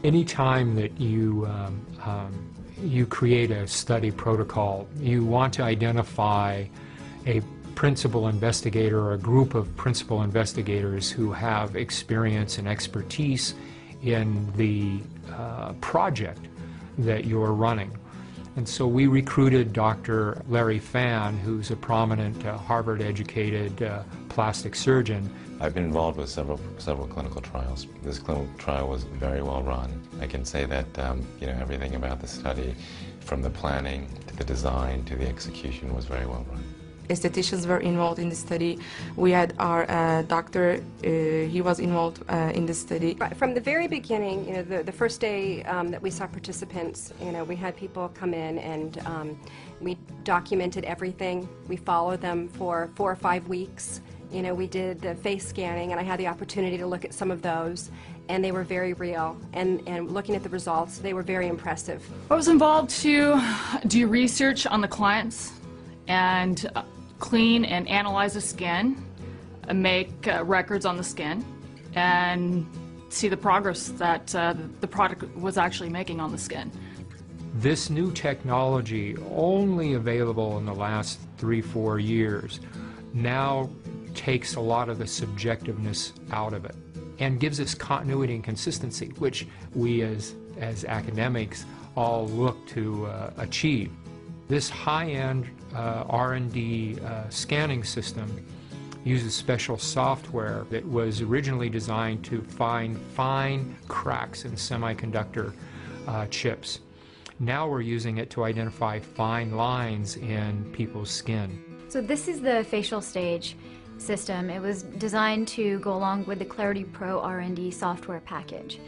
Anytime that you create a study protocol, you want to identify a principal investigator or a group of principal investigators who have experience and expertise in the project that you're running. And so we recruited Dr. Larry Fan, who's a prominent Harvard-educated plastic surgeon. I've been involved with several clinical trials. This clinical trial was very well run. I can say that everything about the study, from the planning to the design to the execution, was very well run. Estheticians were involved in the study. We had our doctor, he was involved in the study. From the very beginning, the first day that we saw participants, we had people come in and we documented everything. We followed them for 4 or 5 weeks. We did the face scanning, and I had the opportunity to look at some of those, and they were very real. And looking at the results, they were very impressive. I was involved to do research on the clients and clean and analyze the skin, make records on the skin, and see the progress that the product was actually making on the skin. This new technology, only available in the last 3-4 years, now takes a lot of the subjectiveness out of it and gives us continuity and consistency, which we as academics all look to achieve. This high-end R&D scanning system uses special software that was originally designed to find fine cracks in semiconductor chips. Now we're using it to identify fine lines in people's skin. So this is the facial stage system. It was designed to go along with the Clarity Pro R&D software package.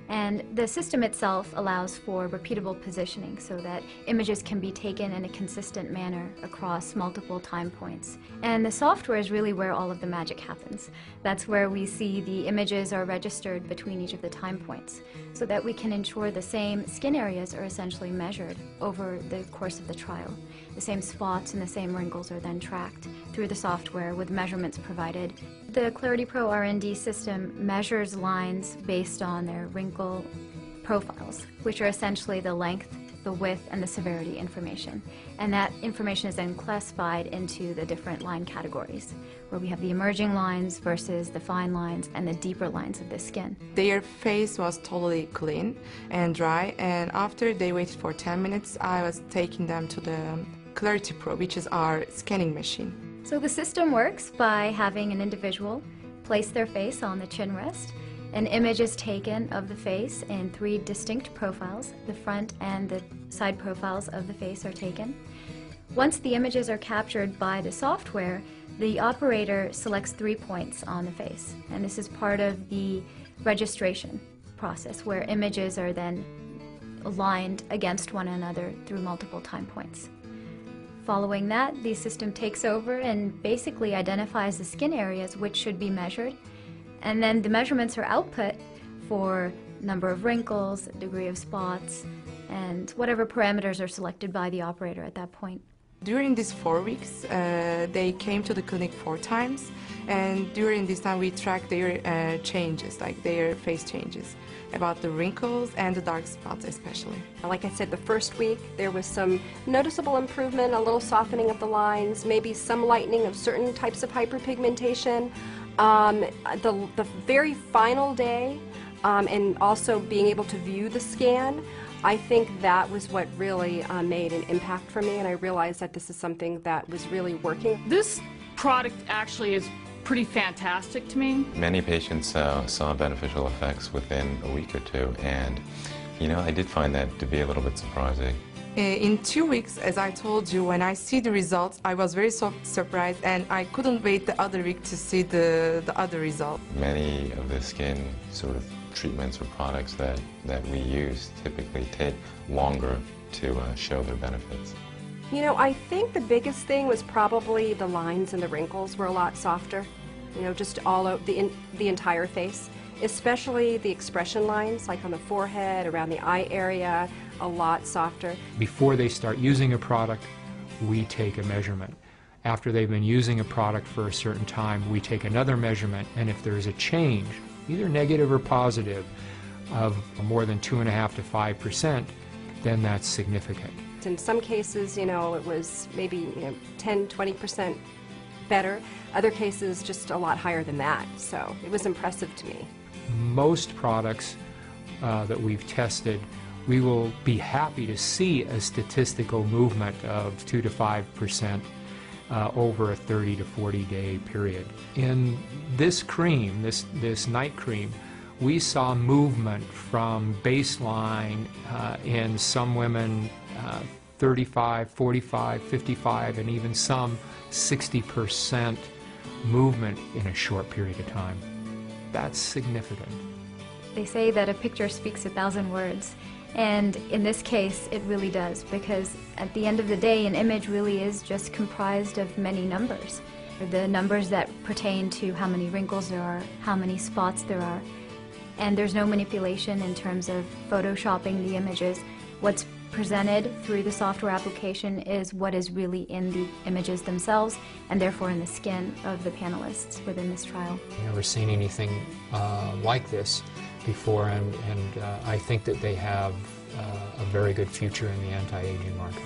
And the system itself allows for repeatable positioning so that images can be taken in a consistent manner across multiple time points. And the software is really where all of the magic happens. That's where we see the images are registered between each of the time points so that we can ensure the same skin areas are essentially measured over the course of the trial. The same spots and the same wrinkles are then tracked through the software with measurements provided. The Clarity Pro R&D system measures lines based on their wrinkle profiles, which are essentially the length, the width, and the severity information. And that information is then classified into the different line categories, where we have the emerging lines versus the fine lines and the deeper lines of the skin. Their face was totally clean and dry, and after they waited for 10 minutes, I was taking them to the Clarity Pro, which is our scanning machine. So the system works by having an individual place their face on the chin rest. An image is taken of the face in 3 distinct profiles. The front and the side profiles of the face are taken. Once the images are captured by the software, the operator selects 3 points on the face. And this is part of the registration process, where images are then aligned against one another through multiple time points. Following that, the system takes over and basically identifies the skin areas which should be measured, and then the measurements are output for number of wrinkles, degree of spots, and whatever parameters are selected by the operator at that point. During these 4 weeks, they came to the clinic 4 times, and during this time we tracked their changes, like their face changes, about the wrinkles and the dark spots especially. Like I said, the first week there was some noticeable improvement, a little softening of the lines, maybe some lightening of certain types of hyperpigmentation. The very final day, and also being able to view the scan, I think that was what really made an impact for me, and I realized that this is something that was really working. This product actually is pretty fantastic to me. Many patients saw beneficial effects within a week or 2, and I did find that to be a little bit surprising. In 2 weeks, as I told you, when I see the results, I was very surprised, and I couldn't wait the other week to see the other result. Many of the skin sort of treatments or products that we use typically take longer to show their benefits. I think the biggest thing was probably the lines and the wrinkles were a lot softer, just all over the entire face, especially the expression lines, like on the forehead, around the eye area, a lot softer. Before they start using a product, we take a measurement. After they've been using a product for a certain time, we take another measurement, and if there's a change, either negative or positive, of more than 2.5 to 5%, then that's significant. In some cases, it was maybe 10, 20% better. Other cases, just a lot higher than that. So it was impressive to me. Most products that we've tested, we will be happy to see a statistical movement of 2 to 5% over a 30 to 40 day period. In this cream, this night cream, we saw movement from baseline in some women 35, 45, 55, and even some 60% movement in a short period of time. That's significant. They say that a picture speaks 1,000 words, and in this case it really does, because at the end of the day an image really is just comprised of many numbers. The numbers that pertain to how many wrinkles there are, how many spots there are, and there's no manipulation in terms of photoshopping the images. What's presented through the software application is what is really in the images themselves, and therefore in the skin of the panelists within this trial. I've never seen anything like this before, and I think that they have a very good future in the anti-aging market.